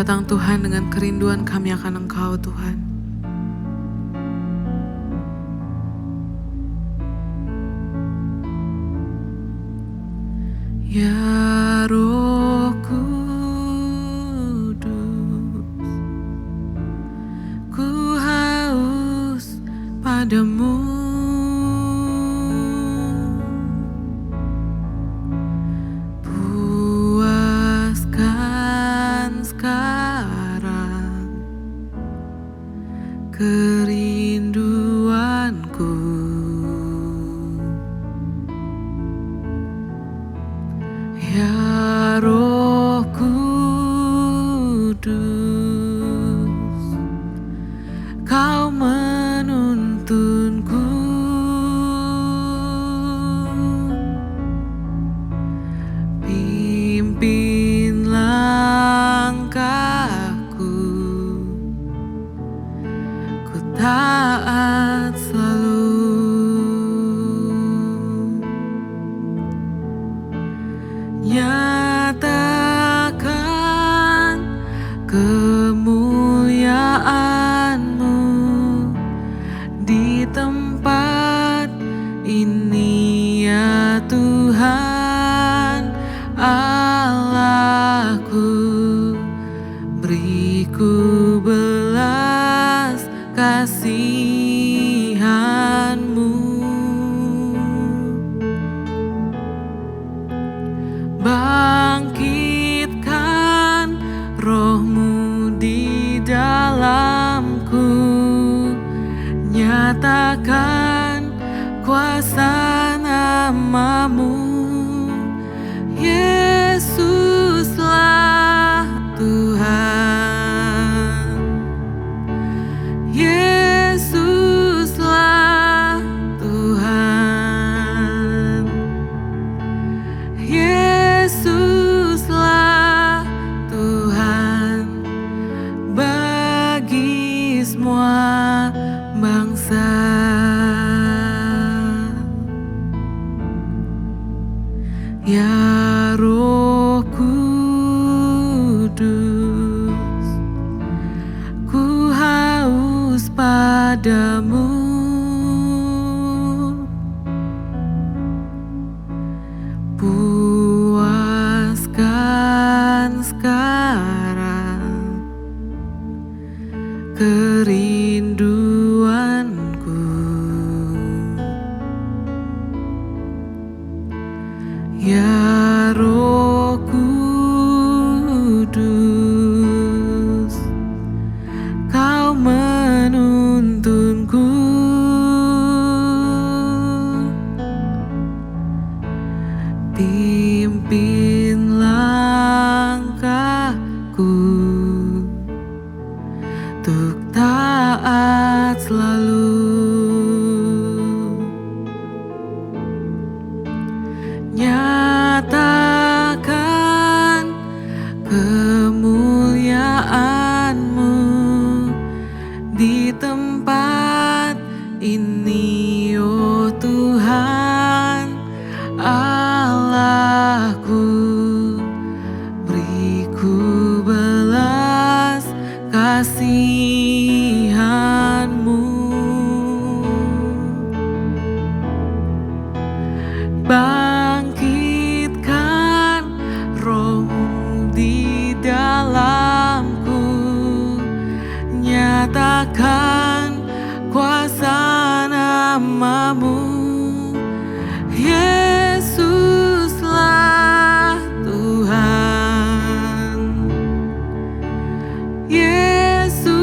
datang Tuhan dengan kerinduan kami akan Engkau Tuhan. Ya Roh Kudus, ku haus padamu. Puaskan sekarang kerinduanku. Ya Roh Kudus, Kau menuntunku. Pimpin langkahku, ku taat selalu. Nyatakan kemuliaan-Mu di tempat ini ya Tuhan Allahku. Beriku belas kasihan-Mu. Bangkitkan Roh-Mu di dalamku, nyatakan kuasa nama-Mu. Yesuslah Tuhan, Yesuslah Tuhan, Yesuslah Tuhan bagi semua bangsa. Ya Roh Kudus, ku haus padamu. Puaskan sekarang kerinduanku. Ya Roh Kudus, Kau menuntunku. Pimpin langkahku, untuk taat selalu. Nyatakan kemuliaan-Mu di tempat ini, oh Tuhan Allahku. Beriku belas kasihan-Mu. Bangkitkan Roh-Mu di dalamku, nyatakan kuasa nama-Mu. Yesuslah Tuhan, Yesuslah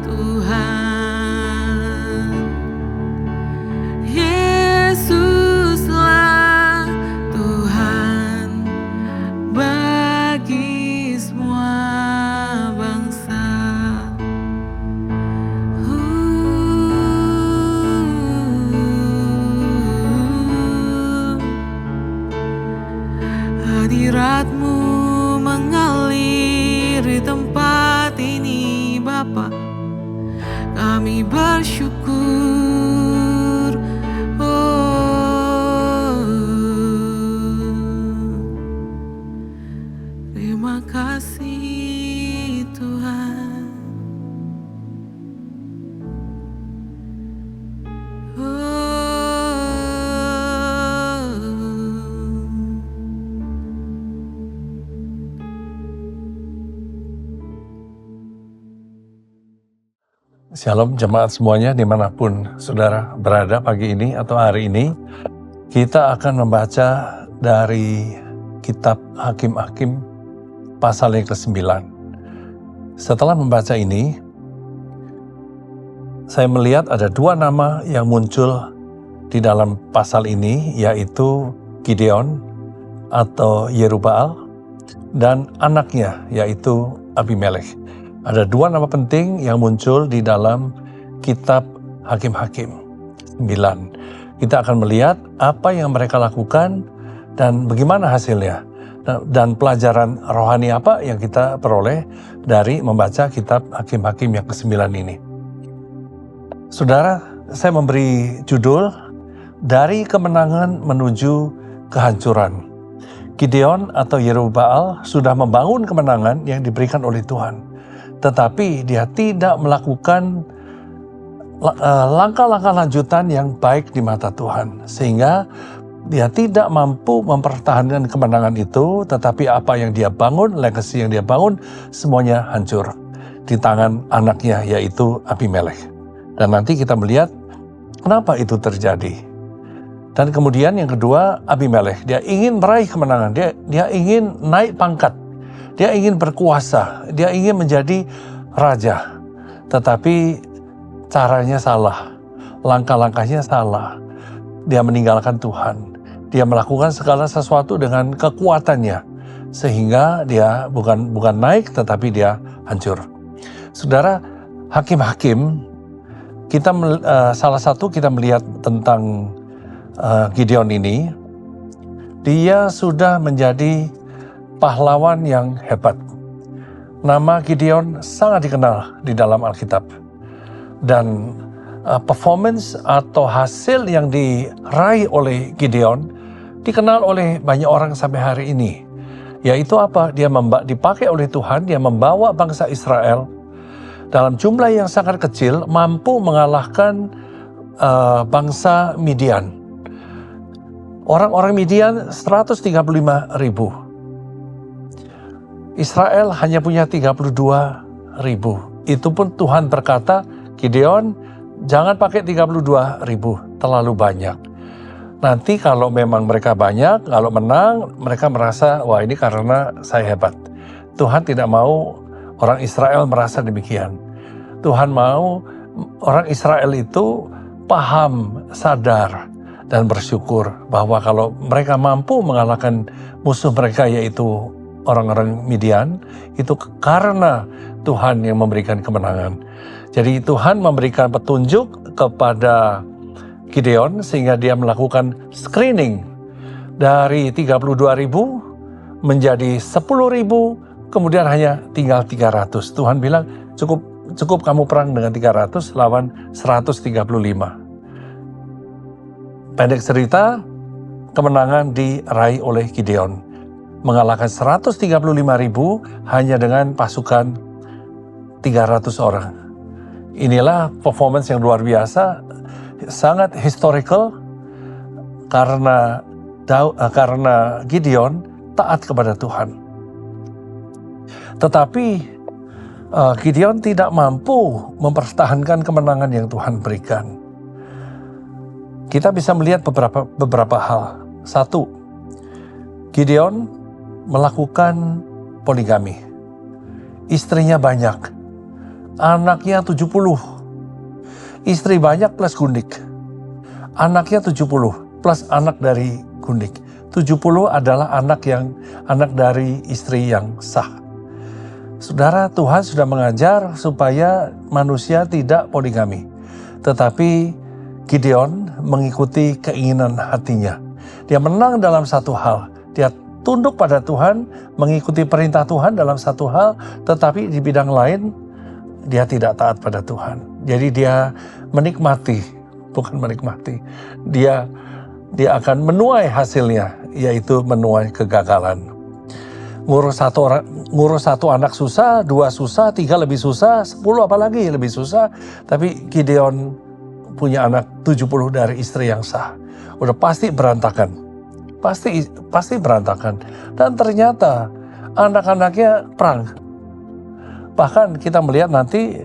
Tuhan, Yesuslah Tuhan bagi semua bangsa. Hadirat-Mu mengalir di tempat ini Bapa, kami bersyukur. Terima kasih. Shalom jemaat semuanya dimanapun saudara berada pagi ini atau hari ini. Kita akan membaca dari kitab Hakim-Hakim pasal yang ke-9. Setelah membaca ini, saya melihat ada dua nama yang muncul di dalam pasal ini, yaitu Gideon atau Yerubbaal dan anaknya yaitu Abimelekh. Ada dua nama penting yang muncul di dalam kitab Hakim-Hakim 9. Kita akan melihat apa yang mereka lakukan dan bagaimana hasilnya. Dan pelajaran rohani apa yang kita peroleh dari membaca kitab Hakim-Hakim yang ke-9 ini. Saudara, saya memberi judul Dari Kemenangan Menuju Kehancuran. Gideon atau Yerubbaal sudah membangun kemenangan yang diberikan oleh Tuhan. Tetapi dia tidak melakukan langkah-langkah lanjutan yang baik di mata Tuhan. Sehingga dia tidak mampu mempertahankan kemenangan itu, tetapi apa yang dia bangun, legacy yang dia bangun, semuanya hancur di tangan anaknya yaitu Abimelekh. Dan nanti kita melihat kenapa itu terjadi. Dan kemudian yang kedua, Abimelekh, dia ingin meraih kemenangan, dia ingin naik pangkat. Dia ingin berkuasa, dia ingin menjadi raja. Tetapi caranya salah, langkah-langkahnya salah. Dia meninggalkan Tuhan. Dia melakukan segala sesuatu dengan kekuatannya. Sehingga dia bukan naik, tetapi dia hancur. Saudara, Hakim-Hakim, salah satu kita melihat tentang Gideon ini. Dia sudah menjadi pahlawan yang hebat. Nama Gideon sangat dikenal di dalam Alkitab. Dan performance atau hasil yang diraih oleh Gideon dikenal oleh banyak orang sampai hari ini. Yaitu apa? Dia dipakai oleh Tuhan, dia membawa bangsa Israel dalam jumlah yang sangat kecil mampu mengalahkan bangsa Midian. Orang-orang Midian 135.000. Israel hanya punya 32.000. Itu pun Tuhan berkata, Gideon, jangan pakai 32.000, terlalu banyak. Nanti kalau memang mereka banyak, kalau menang, mereka merasa, wah ini karena saya hebat. Tuhan tidak mau orang Israel merasa demikian. Tuhan mau orang Israel itu paham, sadar, dan bersyukur bahwa kalau mereka mampu mengalahkan musuh mereka yaitu orang-orang Midian, itu karena Tuhan yang memberikan kemenangan. Jadi Tuhan memberikan petunjuk kepada Gideon sehingga dia melakukan screening dari 32.000 menjadi 10.000, kemudian hanya tinggal 300. Tuhan bilang cukup kamu perang dengan 300 lawan 135. Pendek cerita, kemenangan diraih oleh Gideon. Mengalahkan 135.000 hanya dengan pasukan 300 orang. Inilah performance yang luar biasa, sangat historical karena Gideon taat kepada Tuhan. Tetapi Gideon tidak mampu mempertahankan kemenangan yang Tuhan berikan. Kita bisa melihat beberapa hal. Satu, Gideon melakukan poligami. Istrinya banyak. Anaknya 70. Istri banyak plus gundik. Anaknya 70 plus anak dari gundik. 70 adalah anak dari istri yang sah. Saudara, Tuhan sudah mengajar supaya manusia tidak poligami. Tetapi Gideon mengikuti keinginan hatinya. Dia menang dalam satu hal. Dia tunduk pada Tuhan, mengikuti perintah Tuhan dalam satu hal, tetapi di bidang lain dia tidak taat pada Tuhan. Jadi dia dia akan menuai hasilnya, yaitu menuai kegagalan. Ngurus satu anak susah, 2 susah, 3 lebih susah, 10 apalagi lebih susah. Tapi Gideon punya anak 70 dari istri yang sah. Udah pasti berantakan. Pasti berantakan. Dan ternyata anak-anaknya perang. Bahkan kita melihat nanti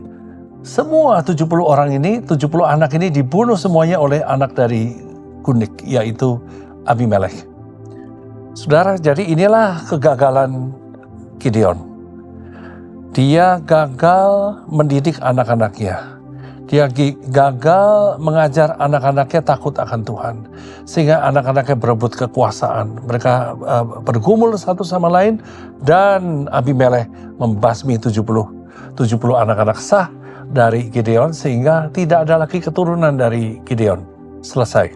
Semua 70 orang ini, 70 anak ini dibunuh semuanya oleh anak dari Gunik, yaitu Abimelek. Saudara, jadi inilah kegagalan Gideon. Dia gagal mendidik anak-anaknya. Dia gagal mengajar anak-anaknya takut akan Tuhan. Sehingga anak-anaknya berebut kekuasaan. Mereka bergumul satu sama lain. Dan Abimelek membasmi 70 anak-anak sah dari Gideon. Sehingga tidak ada lagi keturunan dari Gideon. Selesai.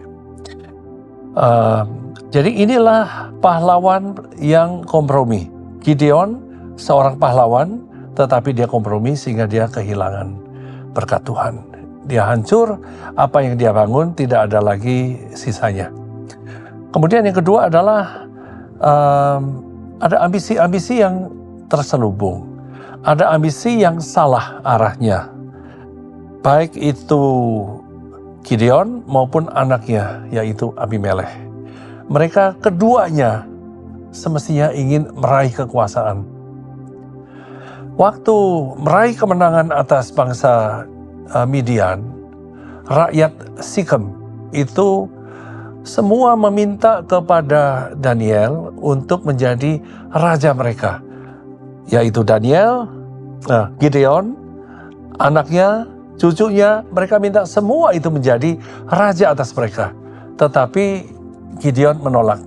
Jadi inilah pahlawan yang kompromi. Gideon seorang pahlawan, tetapi dia kompromi sehingga dia kehilangan berkat Tuhan. Dia hancur, apa yang dia bangun tidak ada lagi sisanya. Kemudian yang kedua adalah ada ambisi-ambisi yang terselubung. Ada ambisi yang salah arahnya. Baik itu Gideon maupun anaknya, yaitu Abimelek. Mereka keduanya semestinya ingin meraih kekuasaan. Waktu meraih kemenangan atas bangsa Midian, rakyat Sikem itu semua meminta kepada Daniel untuk menjadi raja mereka. Yaitu Daniel, Gideon, anaknya, cucunya, mereka minta semua itu menjadi raja atas mereka. Tetapi Gideon menolak.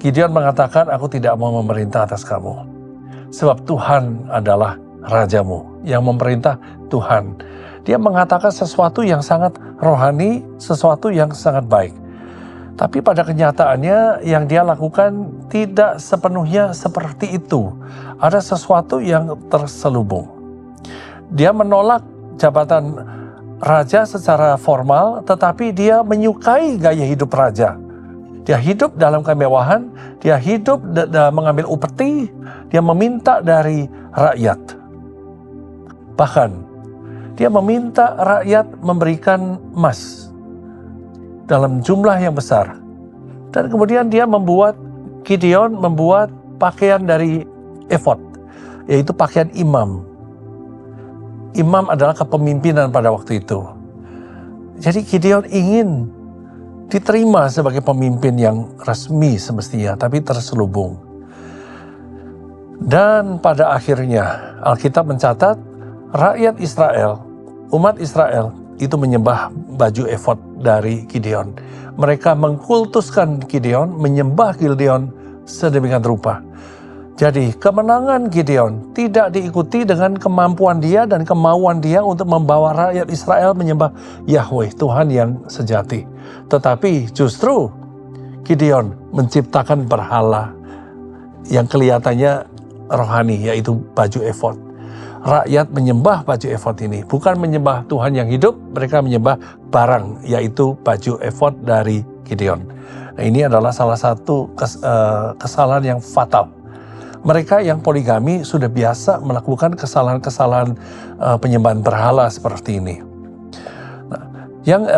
Gideon mengatakan, aku tidak mau memerintah atas kamu. Sebab Tuhan adalah rajamu, yang memerintah Tuhan. Dia mengatakan sesuatu yang sangat rohani, sesuatu yang sangat baik. Tapi pada kenyataannya yang dia lakukan tidak sepenuhnya seperti itu. Ada sesuatu yang terselubung. Dia menolak jabatan raja secara formal, tetapi dia menyukai gaya hidup raja. Dia hidup dalam kemewahan, dia hidup mengambil upeti, dia meminta dari rakyat. Bahkan, dia meminta rakyat memberikan emas dalam jumlah yang besar. Dan kemudian dia Gideon membuat pakaian dari efod, yaitu pakaian imam. Imam adalah kepemimpinan pada waktu itu. Jadi Gideon ingin diterima sebagai pemimpin yang resmi semestinya, tapi terselubung. Dan pada akhirnya Alkitab mencatat rakyat Israel, umat Israel itu menyembah baju efod dari Gideon. Mereka mengkultuskan Gideon, menyembah Gideon sedemikian rupa. Jadi kemenangan Gideon tidak diikuti dengan kemampuan dia dan kemauan dia untuk membawa rakyat Israel menyembah Yahweh, Tuhan yang sejati. Tetapi justru Gideon menciptakan berhala yang kelihatannya rohani, yaitu baju efod. Rakyat menyembah baju efod ini, bukan menyembah Tuhan yang hidup, mereka menyembah barang, yaitu baju efod dari Gideon. Nah, ini adalah salah satu kesalahan yang fatal. Mereka yang poligami sudah biasa melakukan kesalahan-kesalahan penyembahan berhala seperti ini. Nah, yang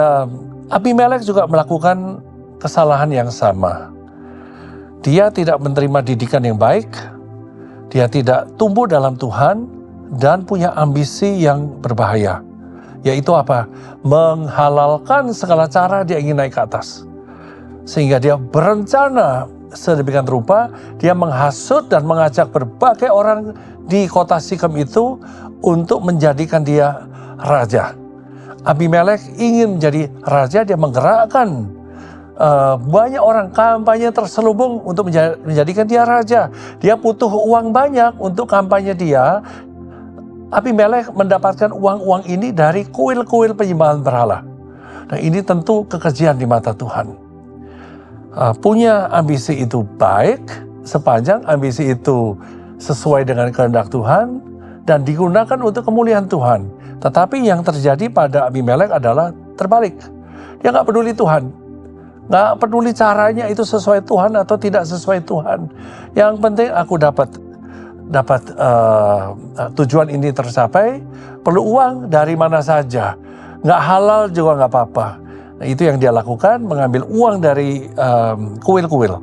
Abimelek juga melakukan kesalahan yang sama. Dia tidak menerima didikan yang baik, dia tidak tumbuh dalam Tuhan, dan punya ambisi yang berbahaya. Yaitu apa? Menghalalkan segala cara dia ingin naik ke atas. Sehingga dia berencana sedemikian rupa, dia menghasut dan mengajak berbagai orang di kota Sikem itu untuk menjadikan dia raja. Abimelek ingin menjadi raja, dia menggerakkan banyak orang, kampanye terselubung untuk menjadikan dia raja. Dia butuh uang banyak untuk kampanye dia. Abimelek mendapatkan uang-uang ini dari kuil-kuil penyembahan berhala. Nah, ini tentu kekejian di mata Tuhan. Punya ambisi itu baik sepanjang ambisi itu sesuai dengan kehendak Tuhan dan digunakan untuk kemuliaan Tuhan. Tetapi yang terjadi pada Abimelek adalah terbalik. Dia nggak peduli Tuhan, nggak peduli caranya itu sesuai Tuhan atau tidak sesuai Tuhan. Yang penting aku dapat tujuan ini tercapai, perlu uang dari mana saja, nggak halal juga nggak apa-apa. Nah, itu yang dia lakukan, mengambil uang dari kuil-kuil.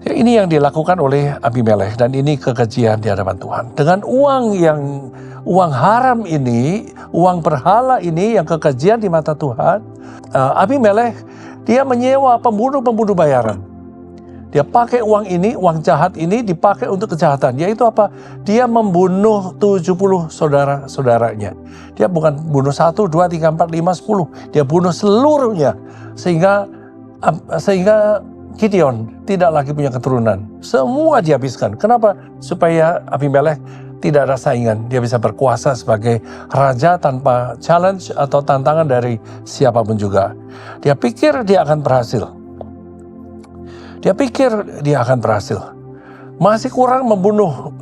Ya, ini yang dilakukan oleh Abimelekh dan ini kekejian di hadapan Tuhan. Dengan uang haram ini, uang berhala ini yang kekejian di mata Tuhan, Abimelekh dia menyewa pembunuh-pembunuh bayaran. Dia pakai uang ini, uang jahat ini dipakai untuk kejahatan. Yaitu apa? Dia membunuh 70 saudara-saudaranya. Dia bukan bunuh 1, 2, 3, 4, 5, 10. Dia bunuh seluruhnya. Sehingga Gideon tidak lagi punya keturunan. Semua dihabiskan. Kenapa? Supaya Abimelekh tidak ada saingan. Dia bisa berkuasa sebagai raja tanpa challenge atau tantangan dari siapapun juga. Dia pikir dia akan berhasil. Masih kurang membunuh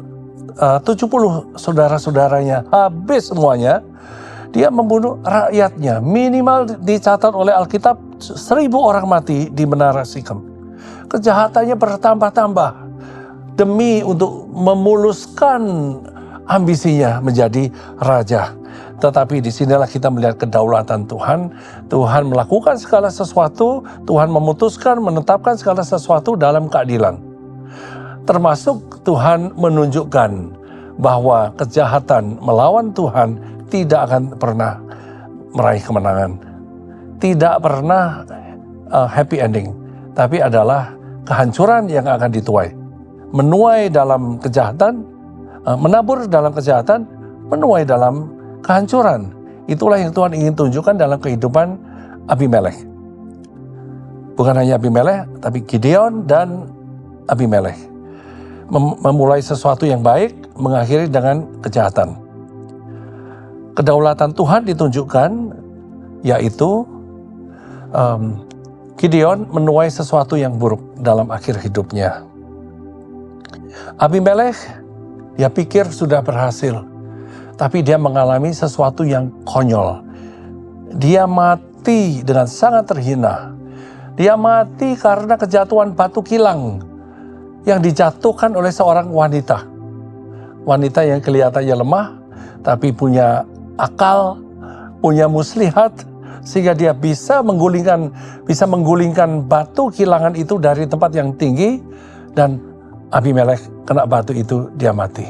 70 saudara-saudaranya. Habis semuanya. Dia membunuh rakyatnya. Minimal dicatat oleh Alkitab 1000 orang mati di Menara Sikem. Kejahatannya bertambah-tambah demi untuk memuluskan ambisinya menjadi raja. Tetapi disinilah kita melihat kedaulatan Tuhan. Tuhan melakukan segala sesuatu, Tuhan memutuskan, menetapkan segala sesuatu dalam keadilan. Termasuk Tuhan menunjukkan bahwa kejahatan melawan Tuhan tidak akan pernah meraih kemenangan. Tidak pernah happy ending. Tapi adalah kehancuran yang akan dituai. Menuai dalam kejahatan, menabur dalam kejahatan, menuai dalam kehancuran. Itulah yang Tuhan ingin tunjukkan dalam kehidupan Abimelekh. Bukan hanya Abimelekh, tapi Gideon dan Abimelekh. Memulai sesuatu yang baik, mengakhiri dengan kejahatan. Kedaulatan Tuhan ditunjukkan, yaitu Gideon menuai sesuatu yang buruk dalam akhir hidupnya. Abimelekh, dia pikir sudah berhasil, tapi dia mengalami sesuatu yang konyol. Dia mati dengan sangat terhina. Dia mati karena kejatuhan batu kilang yang dijatuhkan oleh seorang wanita. Wanita yang kelihatannya lemah, tapi punya akal, punya muslihat, sehingga dia bisa menggulingkan batu kilangan itu dari tempat yang tinggi, dan Abimelekh kena batu itu, dia mati.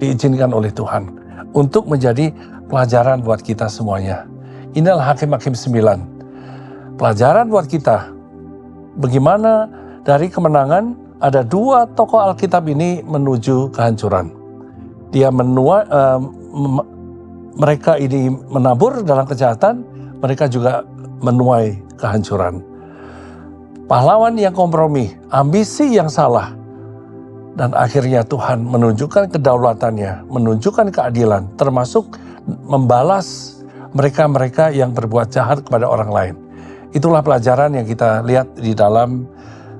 Diizinkan oleh Tuhan untuk menjadi pelajaran buat kita semuanya. Inilah Hakim-Hakim 9. Pelajaran buat kita. Bagaimana dari kemenangan ada 2 tokoh Alkitab ini menuju kehancuran. Mereka ini menabur dalam kejahatan, mereka juga menuai kehancuran. Pahlawan yang kompromi, ambisi yang salah, dan akhirnya Tuhan menunjukkan kedaulatannya, menunjukkan keadilan, termasuk membalas mereka-mereka yang berbuat jahat kepada orang lain. Itulah pelajaran yang kita lihat di dalam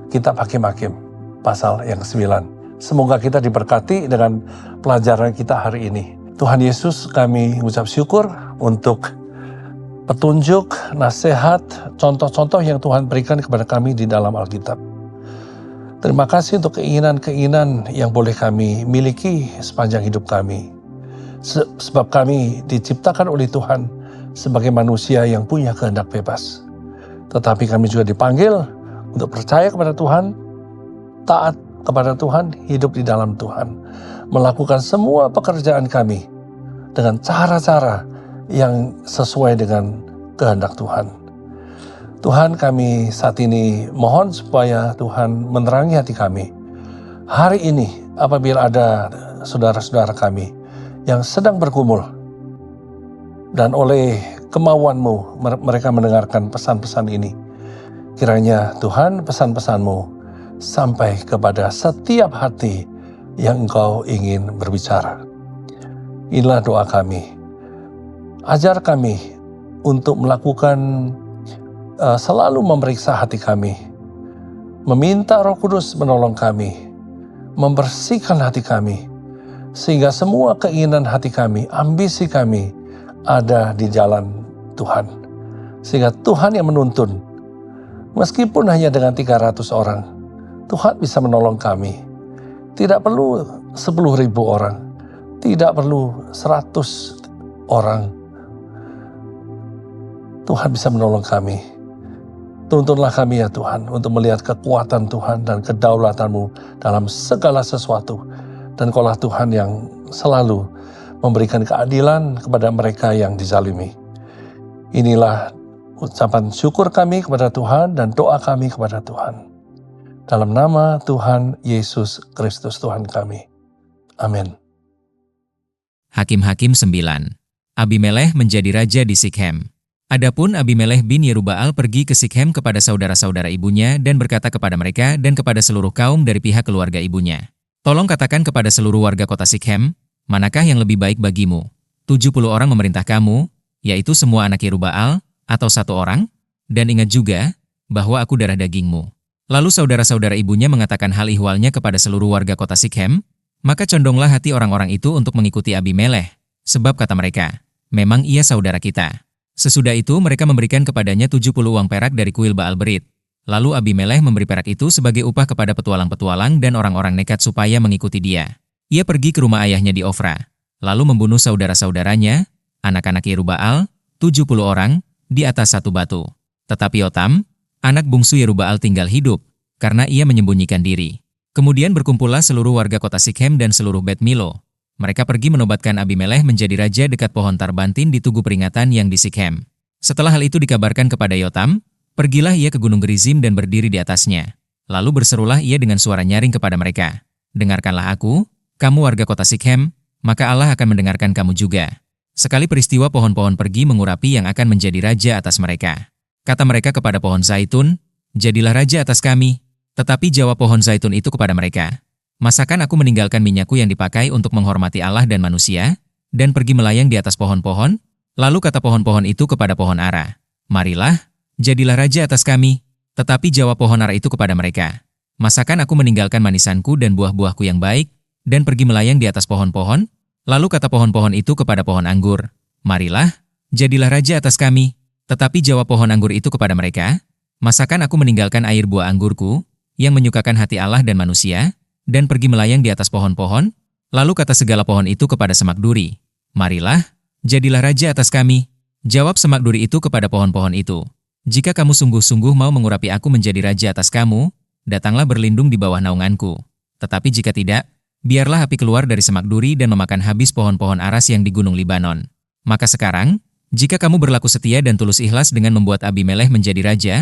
kitab Hakim-Hakim, pasal yang 9. Semoga kita diberkati dengan pelajaran kita hari ini. Tuhan Yesus, kami mengucap syukur untuk petunjuk, nasihat, contoh-contoh yang Tuhan berikan kepada kami di dalam Alkitab. Terima kasih untuk keinginan-keinginan yang boleh kami miliki sepanjang hidup kami. Sebab kami diciptakan oleh Tuhan sebagai manusia yang punya kehendak bebas. Tetapi kami juga dipanggil untuk percaya kepada Tuhan, taat kepada Tuhan, hidup di dalam Tuhan. Melakukan semua pekerjaan kami dengan cara-cara yang sesuai dengan kehendak Tuhan. Tuhan, kami saat ini mohon supaya Tuhan menerangi hati kami. Hari ini apabila ada saudara-saudara kami yang sedang bergumul dan oleh kemauan-Mu mereka mendengarkan pesan-pesan ini, kiranya Tuhan pesan-pesan-Mu sampai kepada setiap hati yang Engkau ingin berbicara. Inilah doa kami. Ajar kami untuk melakukan selalu memeriksa hati kami, meminta Roh Kudus menolong kami, membersihkan hati kami, sehingga semua keinginan hati kami, ambisi kami ada di jalan Tuhan. Sehingga Tuhan yang menuntun, meskipun hanya dengan 300 orang, Tuhan bisa menolong kami. Tidak perlu 10.000 orang, tidak perlu 100 orang. Tuhan bisa menolong kami. Tuntunlah kami ya Tuhan untuk melihat kekuatan Tuhan dan kedaulatan-Mu dalam segala sesuatu. Dan Kaulah Tuhan yang selalu memberikan keadilan kepada mereka yang dizalimi. Inilah ucapan syukur kami kepada Tuhan dan doa kami kepada Tuhan. Dalam nama Tuhan Yesus Kristus Tuhan kami. Amin. Hakim-Hakim 9. Abimelech menjadi raja di Sikhem. Adapun Abimelech bin Yerubbaal pergi ke Sikhem kepada saudara-saudara ibunya dan berkata kepada mereka dan kepada seluruh kaum dari pihak keluarga ibunya, "Tolong katakan kepada seluruh warga kota Sikhem, manakah yang lebih baik bagimu? 70 orang memerintah kamu, yaitu semua anak Yerubbaal, atau 1 orang? Dan ingat juga bahwa aku darah dagingmu." Lalu saudara-saudara ibunya mengatakan hal ihwalnya kepada seluruh warga kota Sikhem, maka condonglah hati orang-orang itu untuk mengikuti Abimelech, sebab kata mereka, "Memang ia saudara kita." Sesudah itu mereka memberikan kepadanya 70 uang perak dari kuil Baal Berit. Lalu Abimelech memberi perak itu sebagai upah kepada petualang-petualang dan orang-orang nekat supaya mengikuti dia. Ia pergi ke rumah ayahnya di Ofra, lalu membunuh saudara-saudaranya, anak-anak Yerubbaal, 70 orang, di atas satu batu. Tetapi Yotam, anak bungsu Yerubbaal tinggal hidup, karena ia menyembunyikan diri. Kemudian berkumpullah seluruh warga kota Sikhem dan seluruh Bet Milo. Mereka pergi menobatkan Abimelech menjadi raja dekat pohon Tarbantin di Tugu Peringatan yang di Sikhem. Setelah hal itu dikabarkan kepada Yotam, pergilah ia ke Gunung Gerizim dan berdiri di atasnya. Lalu berserulah ia dengan suara nyaring kepada mereka, "Dengarkanlah aku, kamu warga kota Sikhem, maka Allah akan mendengarkan kamu juga." Sekali peristiwa pohon-pohon pergi mengurapi yang akan menjadi raja atas mereka. Kata mereka kepada pohon zaitun, "Jadilah raja atas kami." Tetapi jawab pohon zaitun itu kepada mereka, "Masakan aku meninggalkan minyakku yang dipakai untuk menghormati Allah dan manusia, dan pergi melayang di atas pohon-pohon?" Lalu kata pohon-pohon itu kepada pohon ara, "Marilah, jadilah raja atas kami." Tetapi jawab pohon ara itu kepada mereka, "Masakan aku meninggalkan manisanku dan buah-buahku yang baik, dan pergi melayang di atas pohon-pohon?" Lalu kata pohon-pohon itu kepada pohon anggur, "Marilah, jadilah raja atas kami." Tetapi jawab pohon anggur itu kepada mereka, "Masakan aku meninggalkan air buah anggurku, yang menyukakan hati Allah dan manusia, dan pergi melayang di atas pohon-pohon?" Lalu kata segala pohon itu kepada semak duri, "Marilah, jadilah raja atas kami." Jawab semak duri itu kepada pohon-pohon itu, "Jika kamu sungguh-sungguh mau mengurapi aku menjadi raja atas kamu, datanglah berlindung di bawah naunganku. Tetapi jika tidak, biarlah api keluar dari semak duri dan memakan habis pohon-pohon aras yang di gunung Libanon. Maka sekarang, jika kamu berlaku setia dan tulus ikhlas dengan membuat Abimelech menjadi raja,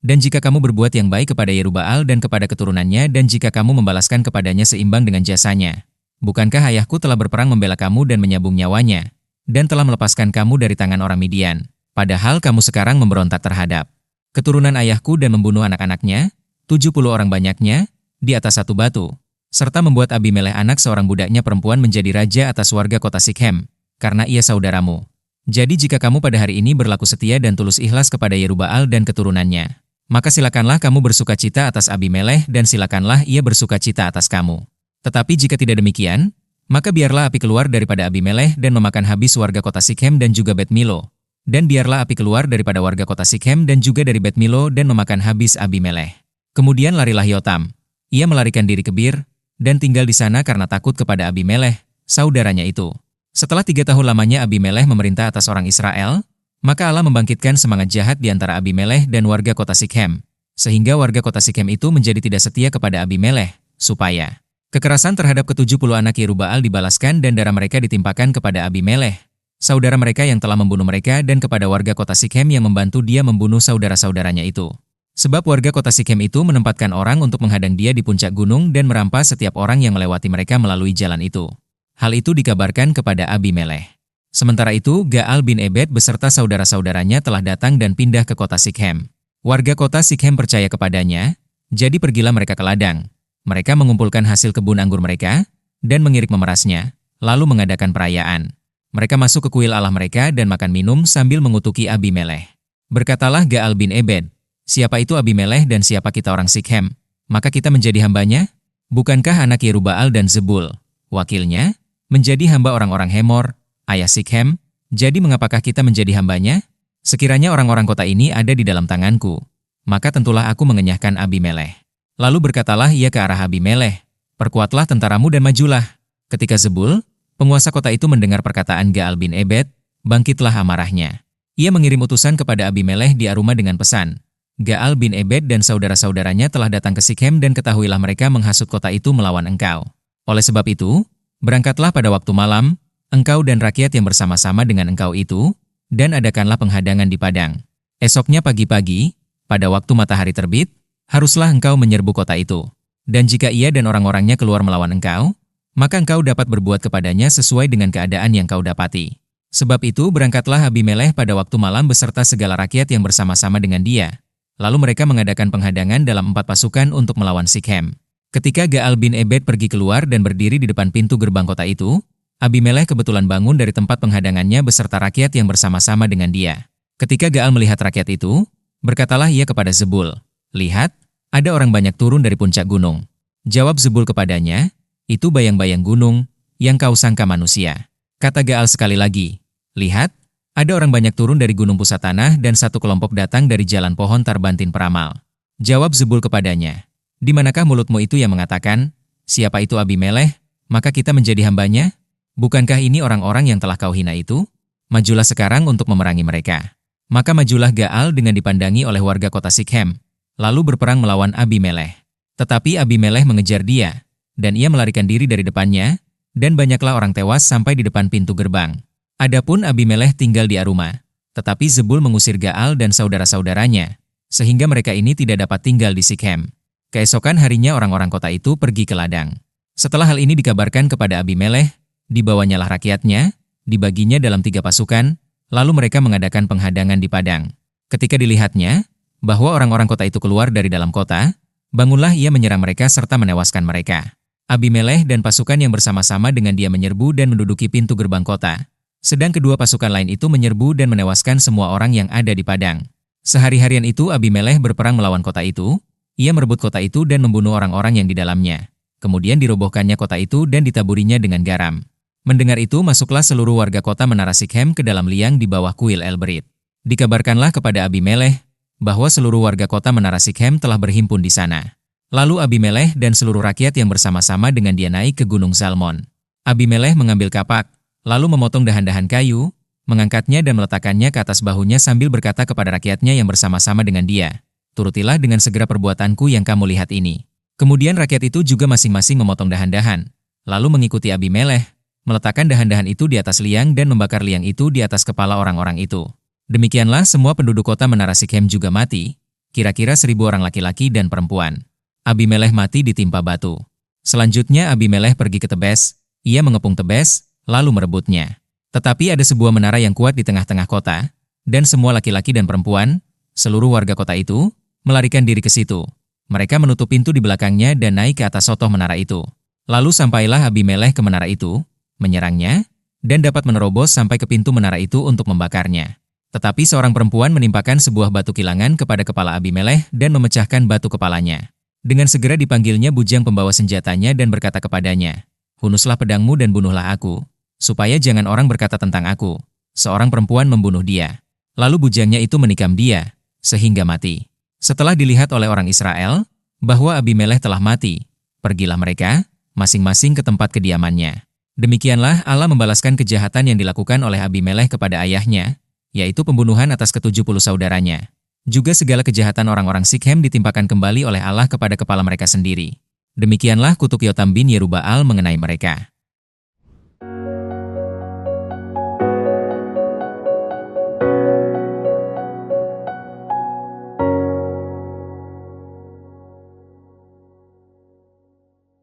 dan jika kamu berbuat yang baik kepada Yerubbaal dan kepada keturunannya, dan jika kamu membalaskan kepadanya seimbang dengan jasanya, bukankah ayahku telah berperang membela kamu dan menyabung nyawanya, dan telah melepaskan kamu dari tangan orang Midian, padahal kamu sekarang memberontak terhadap keturunan ayahku dan membunuh anak-anaknya, 70 orang banyaknya, di atas satu batu, serta membuat Abimelech anak seorang budaknya perempuan menjadi raja atas warga kota Sikhem, karena ia saudaramu. Jadi jika kamu pada hari ini berlaku setia dan tulus ikhlas kepada Yerubbaal dan keturunannya, maka silakanlah kamu bersukacita atas Abimelech dan silakanlah ia bersukacita atas kamu. Tetapi jika tidak demikian, maka biarlah api keluar daripada Abimelech dan memakan habis warga kota Sikhem dan juga Bet Milo. Dan biarlah api keluar daripada warga kota Sikhem dan juga dari Bet Milo dan memakan habis Abimelech." Kemudian larilah Yotam. Ia melarikan diri ke Bir, dan tinggal di sana karena takut kepada Abimelech, saudaranya itu. Setelah 3 tahun lamanya Abimelech memerintah atas orang Israel, maka Allah membangkitkan semangat jahat di antara Abimelech dan warga kota Sikhem, sehingga warga kota Sikhem itu menjadi tidak setia kepada Abimelech, supaya kekerasan terhadap ke-70 anak Yerubbaal dibalaskan dan darah mereka ditimpakan kepada Abimelech, saudara mereka yang telah membunuh mereka, dan kepada warga kota Sikhem yang membantu dia membunuh saudara-saudaranya itu. Sebab warga kota Sikhem itu menempatkan orang untuk menghadang dia di puncak gunung dan merampas setiap orang yang melewati mereka melalui jalan itu. Hal itu dikabarkan kepada Abimelech. Sementara itu, Gaal bin Ebed beserta saudara-saudaranya telah datang dan pindah ke kota Sikhem. Warga kota Sikhem percaya kepadanya, jadi pergilah mereka ke ladang. Mereka mengumpulkan hasil kebun anggur mereka, dan mengirik memerasnya, lalu mengadakan perayaan. Mereka masuk ke kuil Allah mereka dan makan minum sambil mengutuki Abimelech. Berkatalah Gaal bin Ebed, "Siapa itu Abimelech dan siapa kita orang Sikhem? Maka kita menjadi hambanya? Bukankah anak Yerubbaal dan Zebul, wakilnya, menjadi hamba orang-orang Hemor, ayah Sikhem? Jadi mengapakah kita menjadi hambanya? Sekiranya orang-orang kota ini ada di dalam tanganku, maka tentulah aku mengenyahkan Abimelech." Lalu berkatalah ia ke arah Abimelech, "Perkuatlah tentaramu dan majulah." Ketika Zebul, penguasa kota itu mendengar perkataan Gaal bin Ebed, bangkitlah amarahnya. Ia mengirim utusan kepada Abimelech di Aruma dengan pesan, Gaal bin Ebed dan saudara-saudaranya telah datang ke Sikhem dan ketahuilah mereka menghasut kota itu melawan engkau. Oleh sebab itu, berangkatlah pada waktu malam, engkau dan rakyat yang bersama-sama dengan engkau itu, dan adakanlah penghadangan di padang. Esoknya pagi-pagi, pada waktu matahari terbit, haruslah engkau menyerbu kota itu. Dan jika ia dan orang-orangnya keluar melawan engkau, maka engkau dapat berbuat kepadanya sesuai dengan keadaan yang kau dapati. Sebab itu berangkatlah Abimelech pada waktu malam beserta segala rakyat yang bersama-sama dengan dia. Lalu mereka mengadakan penghadangan dalam 4 pasukan untuk melawan Sikhem. Ketika Gaal bin Ebed pergi keluar dan berdiri di depan pintu gerbang kota itu, Abimelech kebetulan bangun dari tempat penghadangannya beserta rakyat yang bersama-sama dengan dia. Ketika Gaal melihat rakyat itu, berkatalah ia kepada Zebul, "Lihat, ada orang banyak turun dari puncak gunung." Jawab Zebul kepadanya, "Itu bayang-bayang gunung yang kau sangka manusia." Kata Gaal sekali lagi, "Lihat, ada orang banyak turun dari gunung pusat tanah dan satu kelompok datang dari jalan pohon Tarbantin Peramal." Jawab Zebul kepadanya, "Di manakah mulutmu itu yang mengatakan, 'Siapa itu Abimelech, maka kita menjadi hambanya?' Bukankah ini orang-orang yang telah kau hina itu? Majulah sekarang untuk memerangi mereka." Maka majulah Gaal dengan dipandangi oleh warga kota Sikhem, lalu berperang melawan Abimelech. Tetapi Abimelech mengejar dia, dan ia melarikan diri dari depannya, dan banyaklah orang tewas sampai di depan pintu gerbang. Adapun Abimelech tinggal di Aruma, tetapi Zebul mengusir Gaal dan saudara-saudaranya, sehingga mereka ini tidak dapat tinggal di Sikhem. Keesokan harinya orang-orang kota itu pergi ke ladang. Setelah hal ini dikabarkan kepada Abimelech, dibawanyalah rakyatnya, dibaginya dalam 3 pasukan, lalu mereka mengadakan penghadangan di padang. Ketika dilihatnya bahwa orang-orang kota itu keluar dari dalam kota, bangunlah ia menyerang mereka serta menewaskan mereka. Abimelech dan pasukan yang bersama-sama dengan dia menyerbu dan menduduki pintu gerbang kota. Sedang kedua pasukan lain itu menyerbu dan menewaskan semua orang yang ada di padang. Sehari-harian itu Abimelech berperang melawan kota itu, ia merebut kota itu dan membunuh orang-orang yang di dalamnya. Kemudian dirobohkannya kota itu dan ditaburinya dengan garam. Mendengar itu masuklah seluruh warga kota menara Sikhem ke dalam liang di bawah kuil El-Berit. Dikabarkanlah kepada Abimelech bahwa seluruh warga kota menara Sikhem telah berhimpun di sana. Lalu Abimelech dan seluruh rakyat yang bersama-sama dengan dia naik ke Gunung Zalmon. Abimelech mengambil kapak, lalu memotong dahan-dahan kayu, mengangkatnya dan meletakkannya ke atas bahunya sambil berkata kepada rakyatnya yang bersama-sama dengan dia, "Turutilah dengan segera perbuatanku yang kamu lihat ini." Kemudian rakyat itu juga masing-masing memotong dahan-dahan, lalu mengikuti Abimelech, meletakkan dahan-dahan itu di atas liang dan membakar liang itu di atas kepala orang-orang itu. Demikianlah semua penduduk kota menara Sikhem juga mati, kira-kira 1.000 orang laki-laki dan perempuan. Abimelech mati ditimpa batu. Selanjutnya Abimelech pergi ke Tebes, ia mengepung Tebes, lalu merebutnya. Tetapi ada sebuah menara yang kuat di tengah-tengah kota, dan semua laki-laki dan perempuan, seluruh warga kota itu, melarikan diri ke situ. Mereka menutup pintu di belakangnya dan naik ke atas sotoh menara itu. Lalu sampailah Abimelech ke menara itu, menyerangnya, dan dapat menerobos sampai ke pintu menara itu untuk membakarnya. Tetapi seorang perempuan menimpakan sebuah batu kilangan kepada kepala Abimelech dan memecahkan batu kepalanya. Dengan segera dipanggilnya bujang pembawa senjatanya dan berkata kepadanya, "Hunuslah pedangmu dan bunuhlah aku, supaya jangan orang berkata tentang aku, 'Seorang perempuan membunuh dia.'" Lalu bujangnya itu menikam dia, sehingga mati. Setelah dilihat oleh orang Israel bahwa Abimelech telah mati, pergilah mereka, masing-masing ke tempat kediamannya. Demikianlah Allah membalaskan kejahatan yang dilakukan oleh Abimelech kepada ayahnya, yaitu pembunuhan atas ke-70 saudaranya. Juga segala kejahatan orang-orang Sikhem ditimpakan kembali oleh Allah kepada kepala mereka sendiri. Demikianlah kutuk Yotam bin Yerubbaal mengenai mereka.